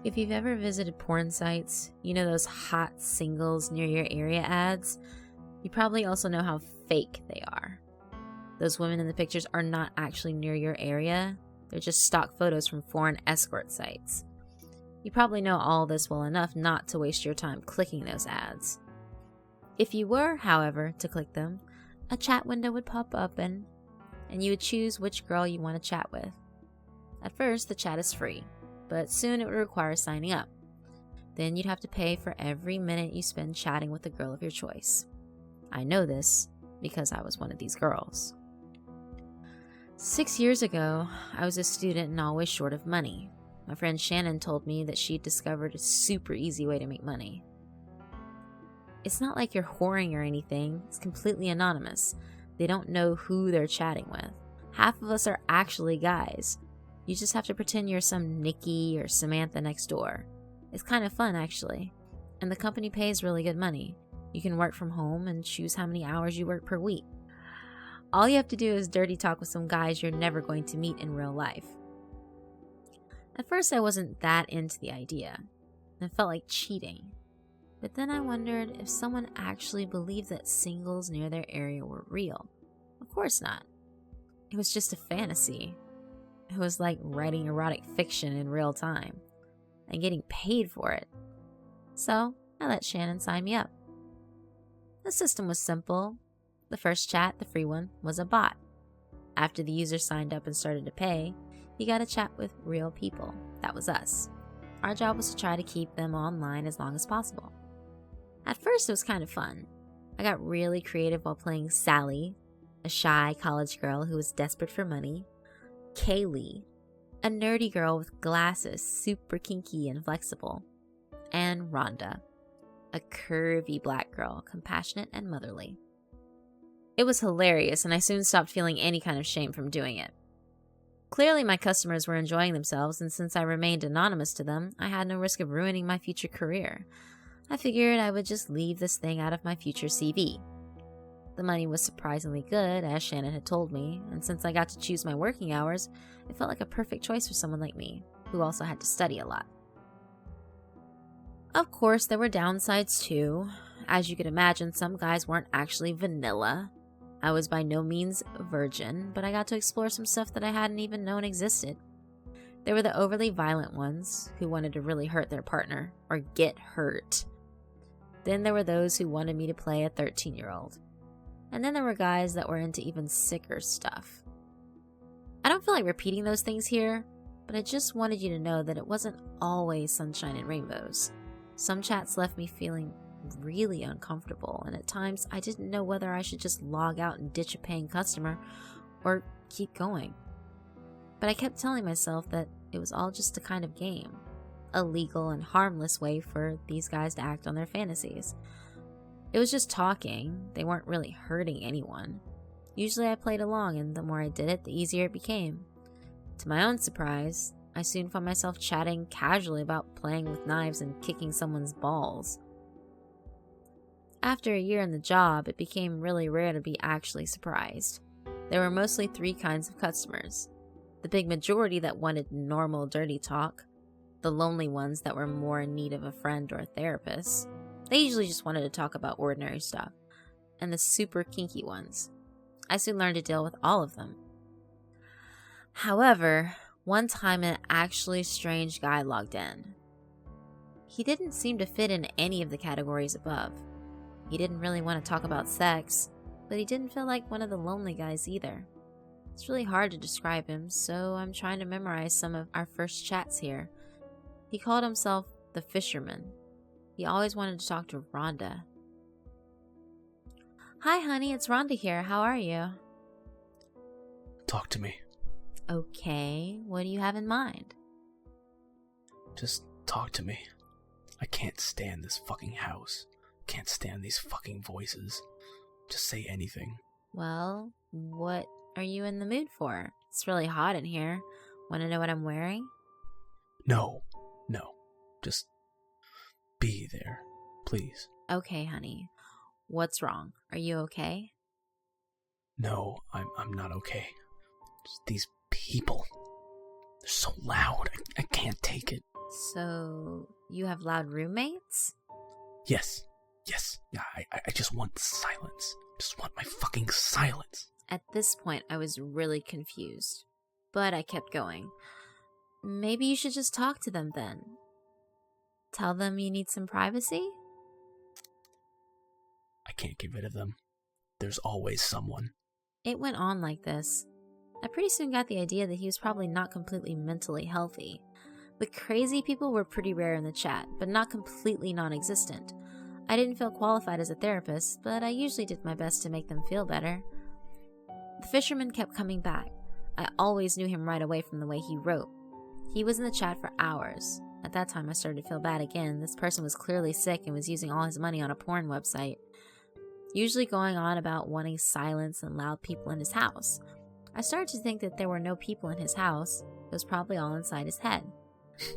If you've ever visited porn sites, you know those hot singles near your area ads? You probably also know how fake they are. Those women in the pictures are not actually near your area. They're just stock photos from foreign escort sites. You probably know all this well enough not to waste your time clicking those ads. If you were, however, to click them, a chat window would pop open, and you would choose which girl you want to chat with. At first, the chat is free, but soon it would require signing up. Then you'd have to pay for every minute you spend chatting with the girl of your choice. I know this because I was one of these girls. 6 years ago, I was a student and always short of money. My friend Shannon told me that she'd discovered a super easy way to make money. It's not like you're whoring or anything. It's completely anonymous. They don't know who they're chatting with. Half of us are actually guys. You just have to pretend you're some Nikki or Samantha next door. It's kind of fun, actually. And the company pays really good money. You can work from home and choose how many hours you work per week. All you have to do is dirty talk with some guys you're never going to meet in real life. At first, I wasn't that into the idea. It felt like cheating. But then I wondered if someone actually believed that singles near their area were real. Of course not. It was just a fantasy. It was like writing erotic fiction in real time and getting paid for it. So I let Shannon sign me up. The system was simple. The first chat, the free one, was a bot. After the user signed up and started to pay, he got to chat with real people. That was us. Our job was to try to keep them online as long as possible. At first, it was kind of fun. I got really creative while playing Sally, a shy college girl who was desperate for money, Kaylee, a nerdy girl with glasses, super kinky and flexible, and Rhonda, a curvy black girl, compassionate and motherly. It was hilarious, and I soon stopped feeling any kind of shame from doing it. Clearly, my customers were enjoying themselves, and since I remained anonymous to them, I had no risk of ruining my future career. I figured I would just leave this thing out of my future CV. The money was surprisingly good, as Shannon had told me, and since I got to choose my working hours, it felt like a perfect choice for someone like me, who also had to study a lot. Of course, there were downsides too. As you could imagine, some guys weren't actually vanilla. I was by no means a virgin, but I got to explore some stuff that I hadn't even known existed. There were the overly violent ones, who wanted to really hurt their partner, or get hurt. Then there were those who wanted me to play a 13-year-old. And then there were guys that were into even sicker stuff. I don't feel like repeating those things here, but I just wanted you to know that it wasn't always sunshine and rainbows. Some chats left me feeling really uncomfortable, and at times I didn't know whether I should just log out and ditch a paying customer or keep going. But I kept telling myself that it was all just a kind of game, a legal and harmless way for these guys to act on their fantasies. It was just talking. They weren't really hurting anyone. Usually I played along, and the more I did it, the easier it became. To my own surprise, I soon found myself chatting casually about playing with knives and kicking someone's balls. After a year in the job, it became really rare to be actually surprised. There were mostly 3 kinds of customers. The big majority that wanted normal dirty talk, the lonely ones that were more in need of a friend or a therapist. They usually just wanted to talk about ordinary stuff, and the super kinky ones. I soon learned to deal with all of them. However, one time an actually strange guy logged in. He didn't seem to fit in any of the categories above. He didn't really want to talk about sex, but he didn't feel like one of the lonely guys either. It's really hard to describe him, so I'm trying to memorize some of our first chats here. He called himself the Fisherman. He always wanted to talk to Rhonda. Hi honey, it's Rhonda here. How are you? Talk to me. Okay, what do you have in mind? Just talk to me. I can't stand this fucking house. Can't stand these fucking voices. Just say anything. Well, what are you in the mood for? It's really hot in here. Want to know what I'm wearing? No. Just be there, please. Okay, honey. What's wrong? Are you okay? No, I'm not okay. Just these people. They're so loud. I can't take it. So, you have loud roommates? Yes. Yeah, I just want silence. Just want my fucking silence. At this point, I was really confused. But I kept going. Maybe you should just talk to them then. Tell them you need some privacy? I can't get rid of them. There's always someone. It went on like this. I pretty soon got the idea that he was probably not completely mentally healthy. The crazy people were pretty rare in the chat, but not completely non-existent. I didn't feel qualified as a therapist, but I usually did my best to make them feel better. The fisherman kept coming back. I always knew him right away from the way he wrote. He was in the chat for hours. At that time, I started to feel bad again. This person was clearly sick and was using all his money on a porn website, usually going on about wanting silence and loud people in his house. I started to think that there were no people in his house. It was probably all inside his head.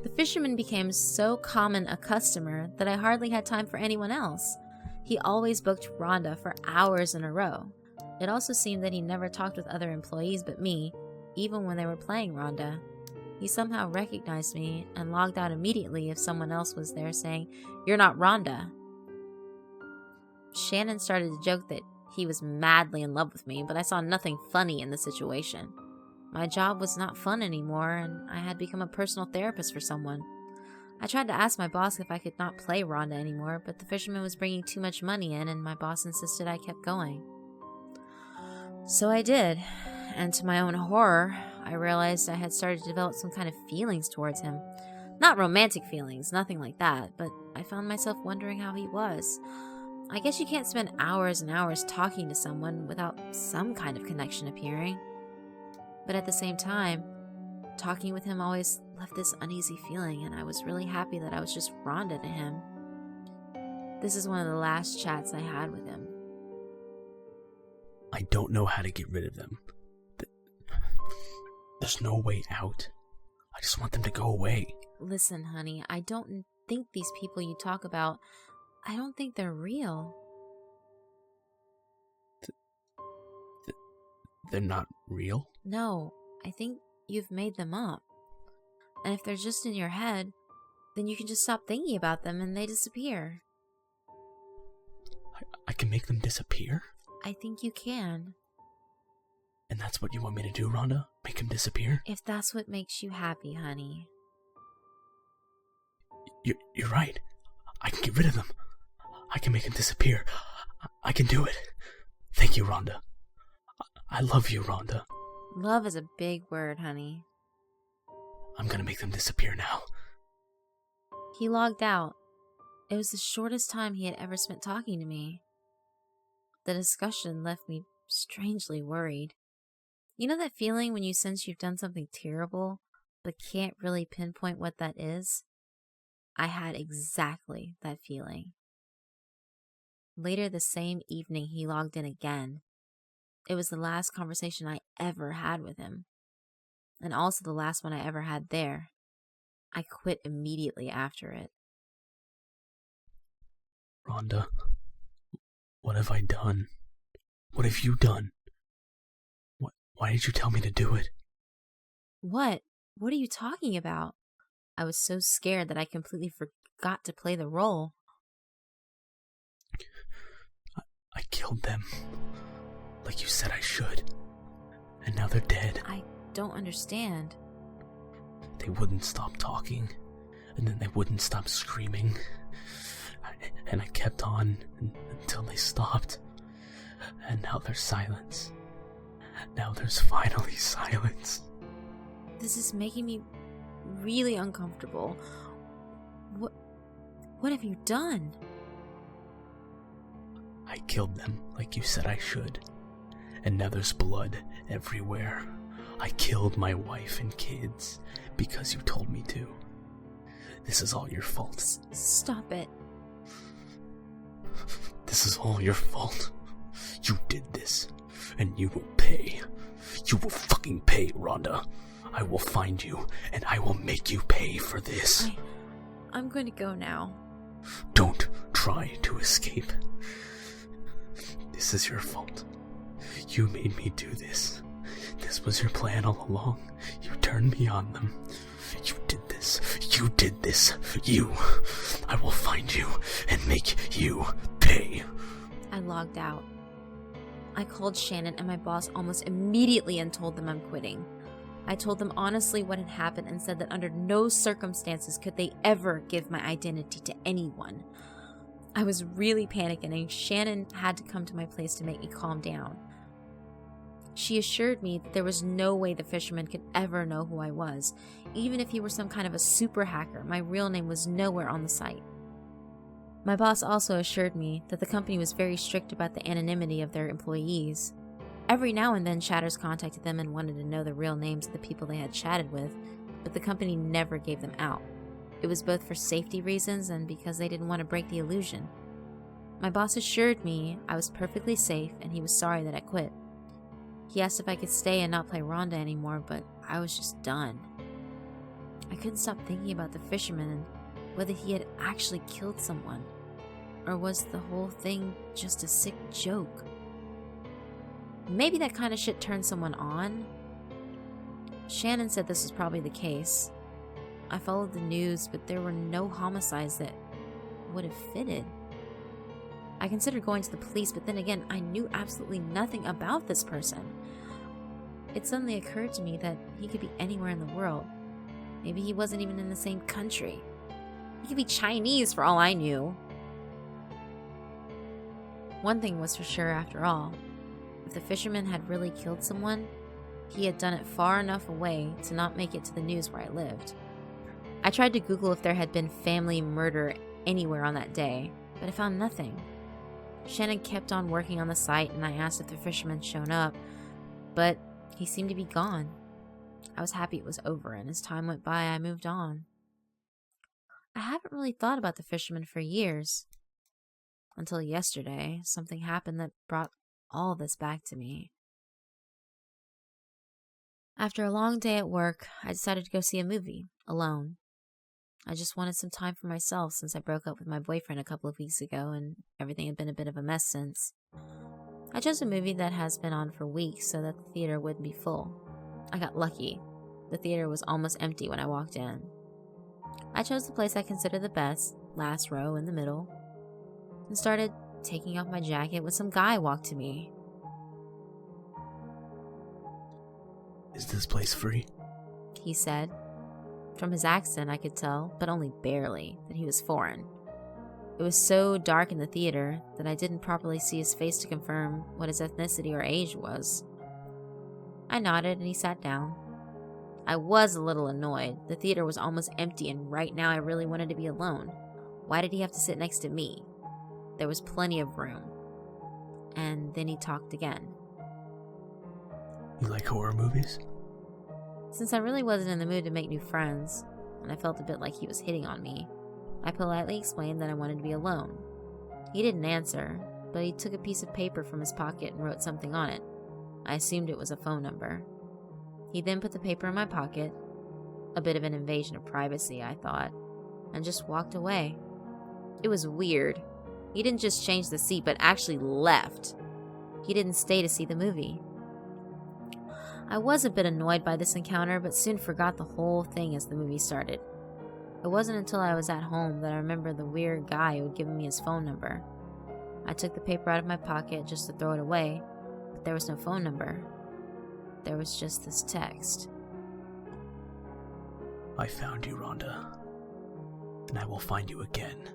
The fisherman became so common a customer that I hardly had time for anyone else. He always booked Rhonda for hours in a row. It also seemed that he never talked with other employees but me, even when they were playing Rhonda. He somehow recognized me and logged out immediately if someone else was there saying, "You're not Rhonda." Shannon started to joke that he was madly in love with me, but I saw nothing funny in the situation. My job was not fun anymore, and I had become a personal therapist for someone. I tried to ask my boss if I could not play Rhonda anymore, but the fisherman was bringing too much money in, and my boss insisted I kept going. So I did, and to my own horror, I realized I had started to develop some kind of feelings towards him. Not romantic feelings, nothing like that, but I found myself wondering how he was. I guess you can't spend hours and hours talking to someone without some kind of connection appearing. But at the same time, talking with him always left this uneasy feeling, and I was really happy that I was just Rhonda to him. This is one of the last chats I had with him. I don't know how to get rid of them. There's no way out. I just want them to go away. Listen, honey, I don't think these people you talk about, I don't think they're real. They're not real? No, I think you've made them up. And if they're just in your head, then you can just stop thinking about them and they disappear. I can make them disappear? I think you can. And that's what you want me to do, Rhonda? Make them disappear? If that's what makes you happy, honey. You're right. I can get rid of them. I can make them disappear. I can do it. Thank you, Rhonda. I love you, Rhonda. Love is a big word, honey. I'm gonna make them disappear now. He logged out. It was the shortest time he had ever spent talking to me. The discussion left me strangely worried. You know that feeling when you sense you've done something terrible, but can't really pinpoint what that is? I had exactly that feeling. Later the same evening, he logged in again. It was the last conversation I ever had with him, and also the last one I ever had there. I quit immediately after it. Rhonda, what have I done? What have you done? Why did you tell me to do it? What? What are you talking about? I was so scared that I completely forgot to play the role. I killed them, like you said I should, and now they're dead. I don't understand. They wouldn't stop talking, and then they wouldn't stop screaming, and I kept on until they stopped, and now there's silence. Now there's finally silence. This is making me really uncomfortable. What have you done? I killed them like you said I should, and now there's blood everywhere. I killed my wife and kids because you told me to. This is all your fault. Stop it. This is all your fault. You did this, and you will pay. You will fucking pay, Rhonda. I will find you, and I will make you pay for this. I'm going to go now. Don't try to escape. This is your fault. You made me do this. This was your plan all along. You turned me on them. You did this. You did this. You. I will find you and make you pay. I logged out. I called Shannon and my boss almost immediately and told them I'm quitting. I told them honestly what had happened and said that under no circumstances could they ever give my identity to anyone. I was really panicking and Shannon had to come to my place to make me calm down. She assured me that there was no way the fisherman could ever know who I was. Even if he were some kind of a super hacker, my real name was nowhere on the site. My boss also assured me that the company was very strict about the anonymity of their employees. Every now and then, chatters contacted them and wanted to know the real names of the people they had chatted with, but the company never gave them out. It was both for safety reasons and because they didn't want to break the illusion. My boss assured me I was perfectly safe and he was sorry that I quit. He asked if I could stay and not play Rhonda anymore, but I was just done. I couldn't stop thinking about the fisherman and whether he had actually killed someone, or was the whole thing just a sick joke? Maybe that kind of shit turned someone on. Shannon said this was probably the case. I followed the news, but there were no homicides that would have fitted. I considered going to the police, but then again, I knew absolutely nothing about this person. It suddenly occurred to me that he could be anywhere in the world. Maybe he wasn't even in the same country. He could be Chinese for all I knew. One thing was for sure after all. If the fisherman had really killed someone, he had done it far enough away to not make it to the news where I lived. I tried to Google if there had been family murder anywhere on that day, but I found nothing. Shannon kept on working on the site and I asked if the fisherman shown up, but he seemed to be gone. I was happy it was over, and as time went by, I moved on. I haven't really thought about the fisherman for years. Until yesterday, something happened that brought all this back to me. After a long day at work, I decided to go see a movie, alone. I just wanted some time for myself since I broke up with my boyfriend a couple of weeks ago and everything had been a bit of a mess since. I chose a movie that has been on for weeks so that the theater wouldn't be full. I got lucky. The theater was almost empty when I walked in. I chose the place I consider the best, last row in the middle, and started taking off my jacket when some guy walked to me. Is this place free? He said. From his accent, I could tell, but only barely, that he was foreign. It was so dark in the theater that I didn't properly see his face to confirm what his ethnicity or age was. I nodded and he sat down. I was a little annoyed. The theater was almost empty and right now I really wanted to be alone. Why did he have to sit next to me? There was plenty of room. And then he talked again. You like horror movies? Since I really wasn't in the mood to make new friends, and I felt a bit like he was hitting on me, I politely explained that I wanted to be alone. He didn't answer, but he took a piece of paper from his pocket and wrote something on it. I assumed it was a phone number. He then put the paper in my pocket, a bit of an invasion of privacy, I thought, and just walked away. It was weird. He didn't just change the seat, but actually left. He didn't stay to see the movie. I was a bit annoyed by this encounter, but soon forgot the whole thing as the movie started. It wasn't until I was at home that I remembered the weird guy who had given me his phone number. I took the paper out of my pocket just to throw it away, but there was no phone number. There was just this text. I found you, Rhonda, and I will find you again.